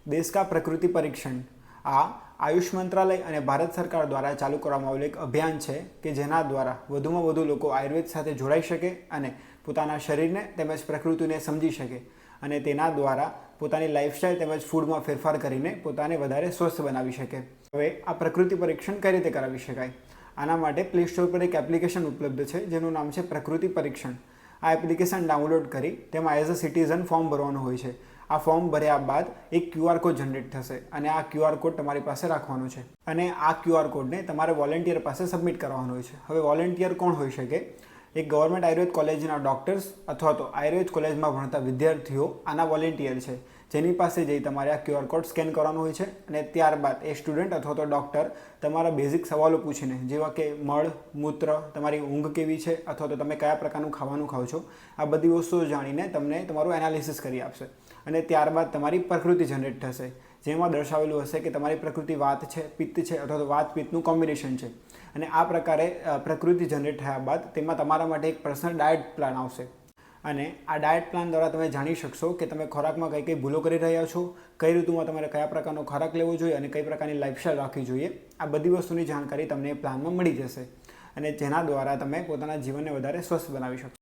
देश का प्रकृति परीक्षण आ आयुष मंत्रालय અને ભારત સરકાર દ્વારા ચાલુ કરવામાં આવેલું એક અભિયાન છે કે જેના દ્વારા વધુમાં વધુ લોકો આયુર્વેદ સાથે જોડાઈ શકે અને પોતાના શરીરને તેમજ પ્રકૃતિને સમજી શકે અને તેના દ્વારા પોતાની લાઈફસ્ટાઈલ તેમજ ફૂડમાં ફેરફાર કરીને પોતાને વધારે સ્વસ્થ બનાવી શકે। હવે આ પ્રકૃતિ પરીક્ષણ કઈ રીતે કરાવી શકાય? આના માટે પ્લે સ્ટોર પર એક એપ્લિકેશન ઉપલબ્ધ છે જેનું નામ છે પ્રકૃતિ પરીક્ષણ। આ એપ્લિકેશન ડાઉનલોડ કરી તેમાં એઝ અ સિટીઝન ફોર્મ ભરવાનું હોય છે। આ ફોર્મ ભર્યા બાદ એક ક્યુઆર કોડ જનરેટ થશે અને આ ક્યુઆર કોડ તમારી પાસે રાખવાનો છે અને આ ક્યુઆર કોડને તમારે વોલેન્ટિયર પાસે સબમિટ કરવાનો હોય છે। હવે વોલેન્ટિયર કોણ હોઈ શકે? એક ગવર્મેન્ટ આયુર્વેદ કોલેજના ડૉક્ટર્સ અથવા તો આયુર્વેદ કોલેજમાં ભણતા વિદ્યાર્થીઓ આના વોલેન્ટિયર છે, જેની પાસે જઈ તમારે આ ક્યુઆર કોડ સ્કેન કરવાનો હોય છે અને ત્યારબાદ એ સ્ટુડન્ટ અથવા તો ડૉક્ટર તમારા બેઝિક સવાલો પૂછીને, જેવા કે મળ, મૂત્ર, તમારી ઊંઘ કેવી છે અથવા તો તમે કયા પ્રકારનું ખાવાનું ખાઓ છો, આ બધી વસ્તુઓ જાણીને તમને તમારું એનાલિસિસ કરી આપશે અને ત્યારબાદ તમારી પ્રકૃતિ જનરેટ થશે, જેમાં દર્શાવેલું હશે કે તમારી પ્રકૃતિ વાત છે, પિત્ત છે અથવા તો વાત પિત્તનું કોમ્બિનેશન છે અને આ પ્રકારે પ્રકૃતિ જનરેટ થયા બાદ તેમાં તમારા માટે એક પર્સનલ ડાયટ પ્લાન આવશે અને આ ડાયટ પ્લાન દ્વારા તમે જાણી શકશો કે તમે ખોરાકમાં કઈ કઈ ભૂલો કરી રહ્યા છો, કઈ ઋતુમાં તમારે કયા પ્રકારનો ખોરાક લેવો જોઈએ અને કઈ પ્રકારની લાઈફસ્ટાઈલ રાખવી જોઈએ। આ બધી વસ્તુની જાણકારી તમને એ પ્લાનમાં મળી જશે અને જેના દ્વારા તમે પોતાના જીવનને વધારે સ્વસ્થ બનાવી શકશો।